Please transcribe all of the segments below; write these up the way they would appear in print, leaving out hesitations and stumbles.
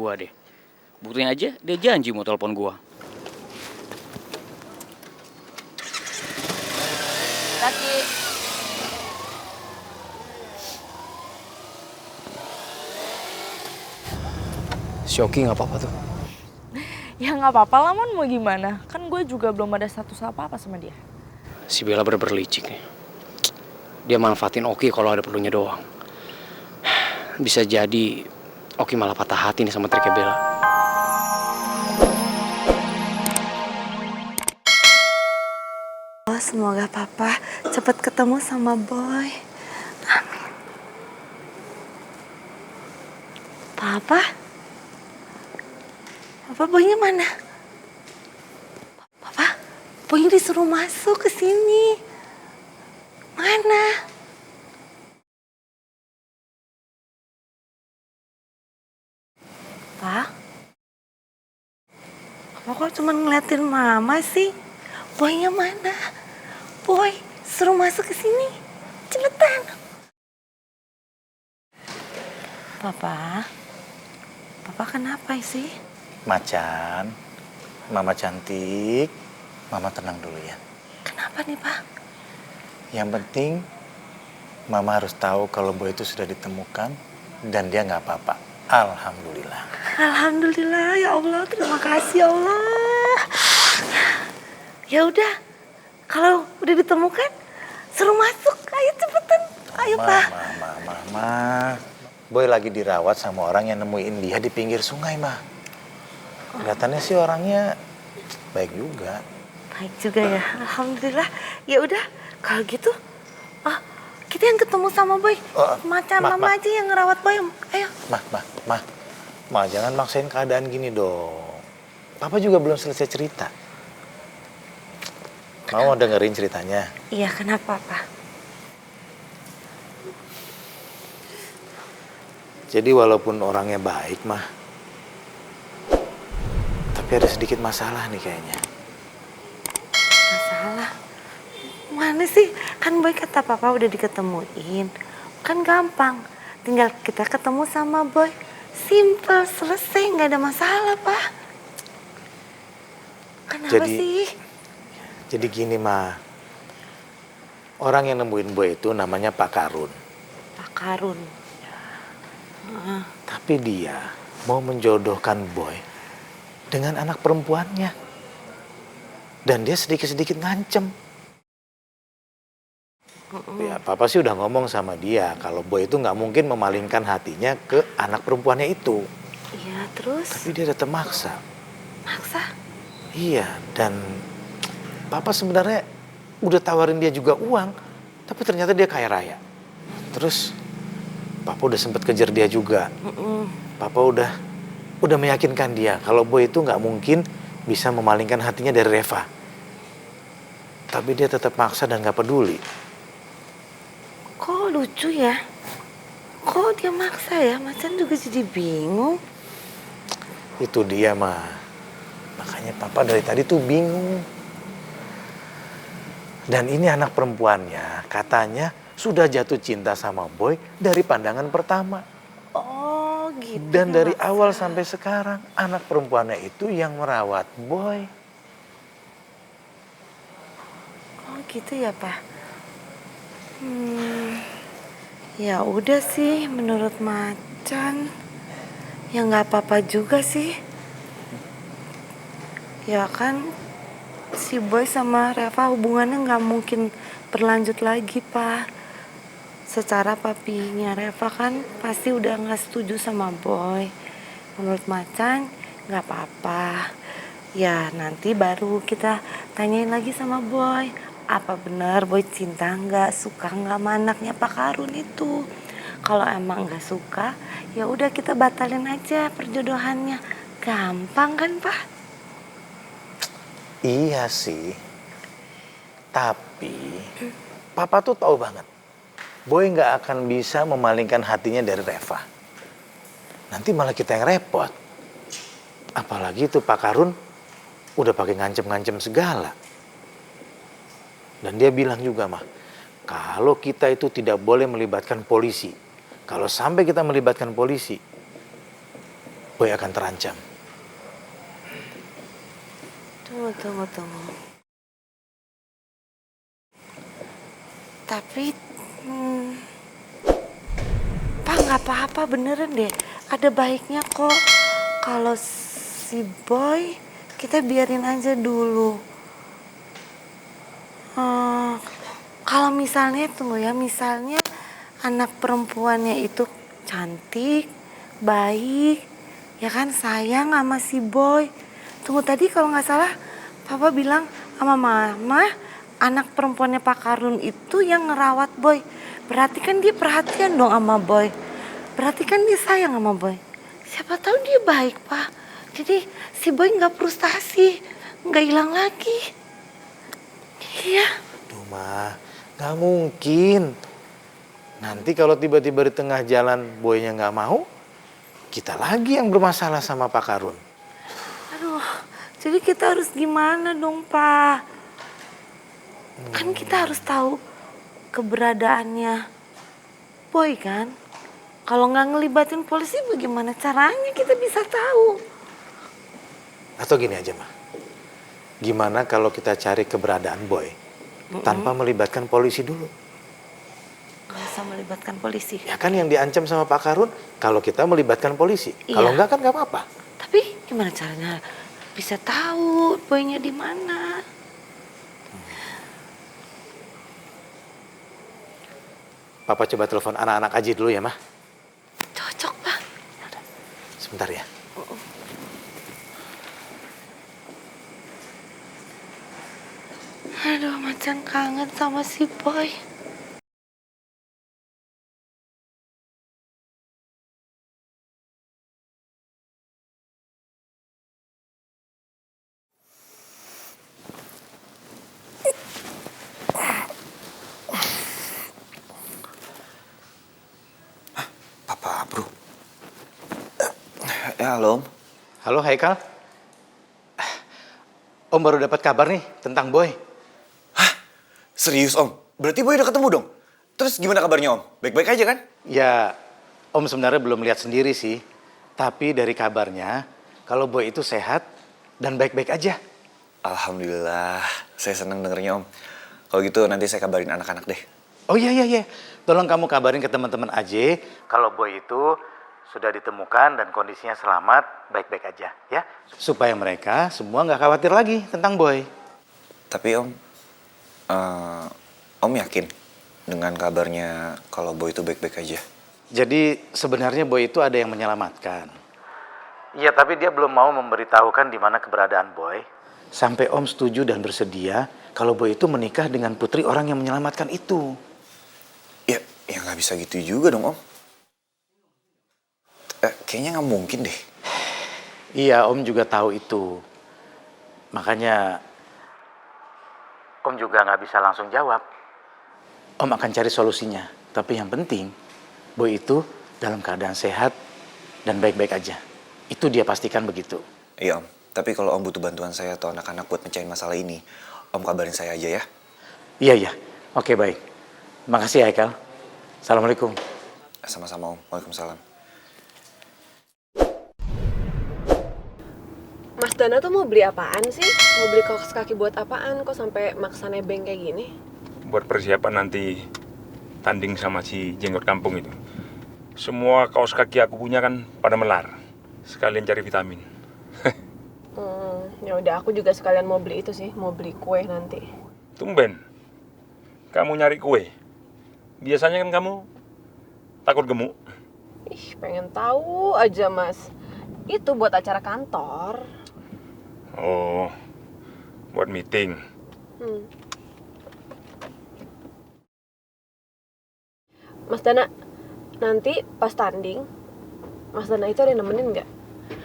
gua deh. Buktinya aja dia janji mau telepon gua. Laki. Si Oki nggak apa-apa tuh. Ya nggak apa-apa lah Mon, mau gimana? Kan gue juga belum ada status apa-apa sama dia. Si Bella bener-bener licik nih. Dia manfaatin Oki kalau ada perlunya doang. Bisa jadi Oki malah patah hati nih sama triknya Bella. Oh, semoga papa cepat ketemu sama Boy. Amin. Papa? Papa, Boynya mana? Papa, Boy disuruh masuk ke sini. Mana? Pak? Papa kok cuma ngeliatin mama sih? Boynya mana? Boy, suruh masuk ke sini. Cepetan. Papa kenapa sih? Macan, Mama cantik, Mama tenang dulu ya. Kenapa nih, Pak? Yang penting, Mama harus tahu kalau Boy itu sudah ditemukan dan dia nggak apa-apa. Alhamdulillah. Alhamdulillah, ya Allah, terima kasih ya Allah. Ya udah, kalau udah ditemukan, suruh masuk. Ayo cepetan, ayo Pak. Mama. Boy lagi dirawat sama orang yang nemuin dia di pinggir sungai, Ma. Kelihatannya sih orangnya baik juga. Baik juga ya, alhamdulillah. Ya udah, kalau gitu, kita yang ketemu sama Boy. Macan Mama aja yang ngerawat Boy. Ayo. Ma, jangan maksain keadaan gini dong. Papa juga belum selesai cerita. Mau dengerin ceritanya? Iya, kenapa, Pak? Jadi walaupun orangnya baik, Mah, tapi ada sedikit masalah nih kayaknya. Masalah? Mana sih? Kan Boy kata Papa udah diketemuin. Kan gampang. Tinggal kita ketemu sama Boy. Simple, selesai, nggak ada masalah, Pak. Kenapa sih? Jadi gini, Ma. Orang yang nemuin Boy itu namanya Pak Karun. Pak Karun. Tapi dia mau menjodohkan Boy dengan anak perempuannya. Dan dia sedikit-sedikit ngancem. Ya, Papa sih udah ngomong sama dia kalau Boy itu nggak mungkin memalingkan hatinya ke anak perempuannya itu. Iya, terus? Tapi dia tetap maksa. Maksa? Iya, dan Papa sebenarnya udah tawarin dia juga uang, tapi ternyata dia kaya raya. Terus Papa udah sempet kejar dia juga. Papa udah meyakinkan dia kalau Boy itu nggak mungkin bisa memalingkan hatinya dari Reva. Tapi dia tetap maksa dan nggak peduli. Kok lucu ya? Kok dia maksa ya? Macan juga jadi bingung. Itu dia, Ma. Makanya Papa dari tadi tuh bingung. Dan ini anak perempuannya katanya sudah jatuh cinta sama Boy dari pandangan pertama. Oh gitu. Dan dari awal sampai sekarang anak perempuannya itu yang merawat Boy. Oh gitu ya, Pak. Ya udah sih, menurut Macan ya nggak apa-apa juga sih. Ya kan si Boy sama Reva hubungannya nggak mungkin berlanjut lagi, Pak. Secara papinya Reva kan pasti udah nggak setuju sama Boy. Menurut Macan nggak apa-apa. Ya nanti baru kita tanyain lagi sama Boy. Apa benar Boy cinta nggak, suka nggak sama anaknya Pak Karun itu? Kalau emang nggak suka, ya udah kita batalin aja perjodohannya. Gampang kan, Pak? Iya sih. Tapi Papa tuh tahu banget Boy nggak akan bisa memalingkan hatinya dari Reva. Nanti malah kita yang repot. Apalagi tuh Pak Karun udah pakai ngancem-ngancem segala. Dan dia bilang juga, Mah, kalau kita itu tidak boleh melibatkan polisi. Kalau sampai kita melibatkan polisi, Boy akan terancam. Tunggu. Tapi, Pak nggak apa-apa beneran deh. Ada baiknya kok kalau si Boy kita biarin aja dulu. Kalau misalnya tunggu ya, misalnya anak perempuannya itu cantik, baik, ya kan sayang sama si Boy. Tunggu tadi kalau nggak salah Papa bilang sama Mama anak perempuannya Pak Karun itu yang ngerawat Boy. Berarti kan dia perhatian dong sama Boy. Berarti kan dia sayang sama Boy. Siapa tahu dia baik, Pak. Jadi si Boy nggak frustasi, nggak hilang lagi. Iya. Aduh, Ma, nggak mungkin. Nanti kalau tiba-tiba di tengah jalan Boynya nggak mau, kita lagi yang bermasalah sama Pak Karun. Aduh, jadi kita harus gimana dong, Pak? Kan kita harus tahu keberadaannya Boy kan? Kalau nggak ngelibatin polisi bagaimana caranya kita bisa tahu? Atau gini aja, Ma. Gimana kalau kita cari keberadaan Boy tanpa melibatkan polisi dulu? Nggak usah melibatkan polisi. Ya kan yang diancam sama Pak Karun kalau kita melibatkan polisi. Iya. Kalau enggak kan nggak apa-apa. Tapi gimana caranya bisa tahu Boynya di mana? Papa coba telepon anak-anak aja dulu ya, Ma. Cocok, Pak. Sebentar ya. Aduh, macan kangen sama si Boy. Papa, bro. Ya, halo, Om. Halo, Haikal. Om baru dapat kabar nih tentang Boy. Serius, Om? Berarti Boy udah ketemu dong? Terus gimana kabarnya, Om? Baik-baik aja kan? Ya, Om sebenarnya belum lihat sendiri sih. Tapi dari kabarnya, kalau Boy itu sehat dan baik-baik aja. Alhamdulillah, saya senang dengernya, Om. Kalau gitu nanti saya kabarin anak-anak deh. Oh iya. Tolong kamu kabarin ke teman-teman aja kalau Boy itu sudah ditemukan dan kondisinya selamat, baik-baik aja ya. Supaya mereka semua nggak khawatir lagi tentang Boy. Tapi, Om, Om yakin dengan kabarnya kalau Boy itu baik-baik aja? Jadi sebenarnya Boy itu ada yang menyelamatkan. Iya, tapi dia belum mau memberitahukan di mana keberadaan Boy. Sampai Om setuju dan bersedia kalau Boy itu menikah dengan putri orang yang menyelamatkan itu. Ya nggak bisa gitu juga dong, Om. Kayaknya nggak mungkin deh. Iya, Om juga tahu itu. Makanya Om juga nggak bisa langsung jawab. Om akan cari solusinya. Tapi yang penting, Boy itu dalam keadaan sehat dan baik-baik aja. Itu dia pastikan begitu. Iya, Om. Tapi kalau Om butuh bantuan saya atau anak-anak buat mecahin masalah ini, Om kabarin saya aja ya. Iya. Oke, baik. Makasih ya, Haikal. Assalamualaikum. Sama-sama, Om. Waalaikumsalam. Mas Dana tuh mau beli apaan sih? Mau beli kaos kaki buat apaan? Kok sampai maksa nebeng kayak gini? Buat persiapan nanti tanding sama si jenggot kampung itu. Semua kaos kaki aku punya kan pada melar. Sekalian cari vitamin. Ya udah, aku juga sekalian mau beli itu sih, mau beli kue nanti. Tumben. Kamu nyari kue. Biasanya kan kamu takut gemuk. Ih, pengen tahu aja, Mas. Itu buat acara kantor. Oh, buat meeting. Mas Dana, nanti pas tanding, Mas Dana itu ada yang nemenin nggak?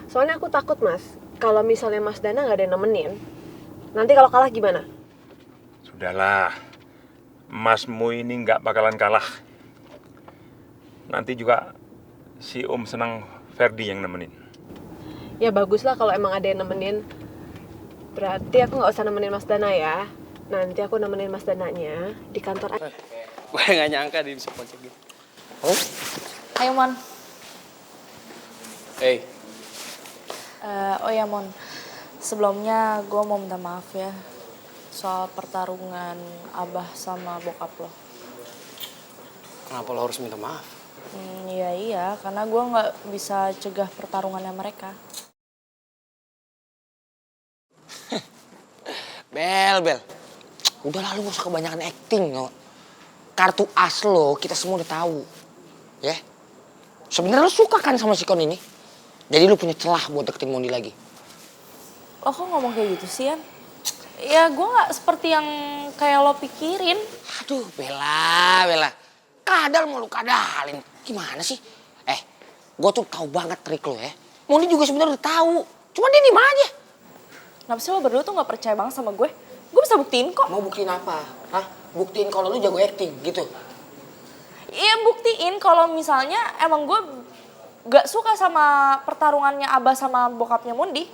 Soalnya aku takut, Mas. Kalau misalnya Mas Dana nggak ada yang nemenin, nanti kalau kalah gimana? Sudahlah. Masmu ini nggak bakalan kalah. Nanti juga si Om senang Ferdi yang nemenin. Ya baguslah kalau emang ada yang nemenin. Berarti aku nggak usah nemenin Mas Dana ya. Nanti aku nemenin Mas Dananya di kantor aja. Gue gak nyangka dia bisa kocek gitu. Ayo, Mon. Hey, Oh ya Mon, sebelumnya gue mau minta maaf ya soal pertarungan Abah sama bokap lo. Kenapa lo harus minta maaf? Iya, karena gue nggak bisa cegah pertarungannya mereka. Bel. Udah lah, lu gak usah kebanyakan acting, no. Kartu as lo kita semua udah tahu. Ya. Sebenarnya lu suka kan sama si Kon ini? Jadi lu punya celah buat deketin Mondi lagi. Lo kok ngomong kayak gitu sih, Yan? Ya gue nggak seperti yang kayak lo pikirin. Aduh, Bella. Kadal mau lu kadalin. Gimana sih? Gue tuh tahu banget trik lo ya. Mondi juga sebenarnya udah tahu. Cuma dia diem aja. Kenapa sih lo berdua tuh nggak percaya banget sama gue? Gue bisa buktiin kok. Mau buktiin apa? Hah? Buktiin kalau lu jago acting gitu. Iya buktiin kalau misalnya emang gue gak suka sama pertarungannya Abah sama bokapnya Mondi.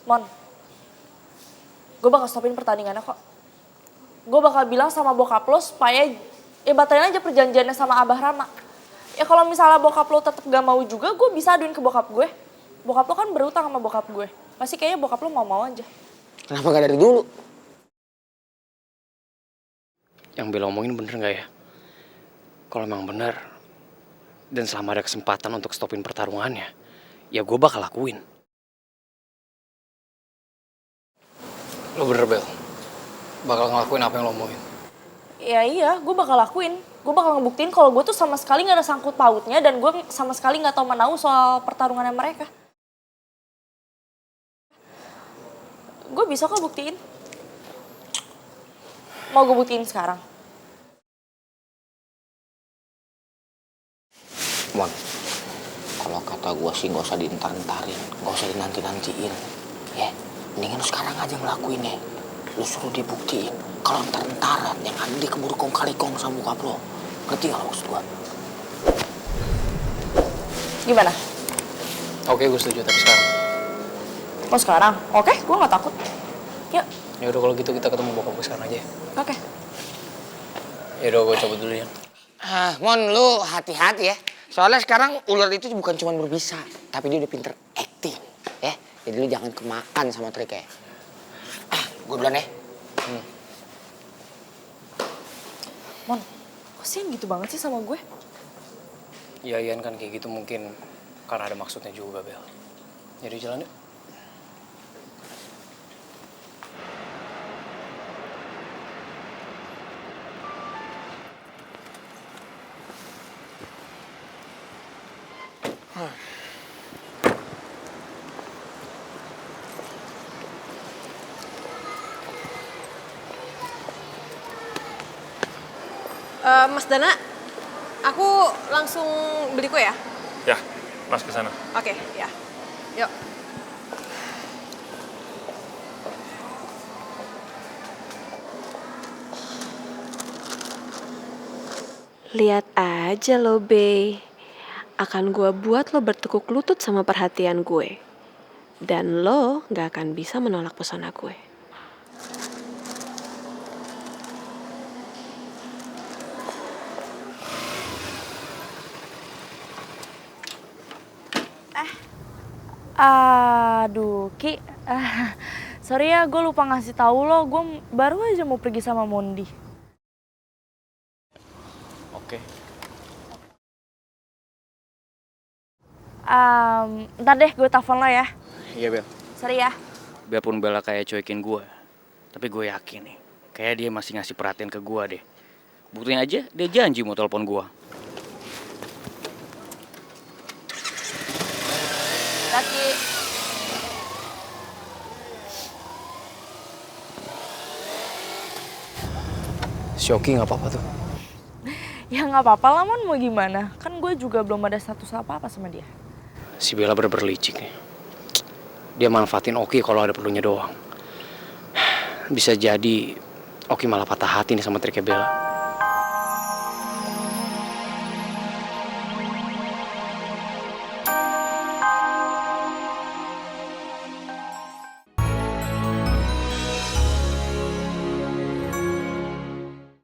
Mon, gue bakal stopin pertandingannya kok. Gue bakal bilang sama bokap lo supaya ya batalin aja perjanjiannya sama Abah Rama. Ya kalau misalnya bokap lo tetap gak mau juga, gue bisa aduin ke bokap gue. Bokap lo kan berutang sama bokap gue. Pasti kayaknya bokap lo mau-mau aja. Kenapa gak dari dulu? Yang Bella omongin bener gak ya? Kalau emang bener, dan selama ada kesempatan untuk stopin pertarungannya, ya gue bakal lakuin. Lo bener, Bel. Bakal ngelakuin apa yang lo omongin. Ya iya, gue bakal lakuin. Gue bakal ngebuktiin kalau gue tuh sama sekali gak ada sangkut pautnya dan gue sama sekali gak tahu menau soal pertarungannya mereka. Gue bisa kok buktiin. Mau gue buktiin sekarang? Mon, kalau kata gue sih gak usah dientar-entarin, gak usah dinanti-nantiin. Ya, mendingan lu sekarang aja ngelakuinnya. Lu suruh dibuktiin kalau entar-entaran yang ada di keburu kong kali kong sama bokap lo. Ngerti gak maksud gue? Gimana? Oke, gue setuju, tapi sekarang. Oh sekarang? Oke, gue gak takut. Yuk. Ya udah kalau gitu kita ketemu bokap gue sekarang aja ya. Oke. Ya udah gue cabut dulu ya. Mon, lu hati-hati ya. Soalnya sekarang ular itu bukan cuma berbisa, tapi dia udah pinter acting. Ya, jadi lu jangan kemakan sama triknya. Gue duluan ya. Mon, kok sih gitu banget sih sama gue? Ya Ian kan kayak gitu mungkin karena ada maksudnya juga, Bel. Jadi jalan yuk. Mas Dana, aku langsung beli kue ya? Ya, Mas ke sana. Oke, ya. Yuk. Lihat aja lo, Bey. Akan gue buat lo bertekuk lutut sama perhatian gue. Dan lo gak akan bisa menolak pesona gue. Aduh, Ki. Sorry ya, gue lupa ngasih tahu lo. Gue baru aja mau pergi sama Mondi. Oke. Ntar deh, gue telepon lo ya. Iya, Bel. Sorry ya. Biarpun Bella kayak cuekin gue, tapi gue yakin nih, kayak dia masih ngasih perhatian ke gue deh. Buktiin aja, dia janji mau telepon gue. Kaki. Si Oki gak apa-apa tuh. Ya nggak apa-apa lah, Mon. Mau gimana? Kan gue juga belum ada status apa-apa sama dia. Si Bella bener-bener licik nih. Dia manfaatin Oki kalau ada perlunya doang. Bisa jadi Oki malah patah hati nih sama triknya Bella.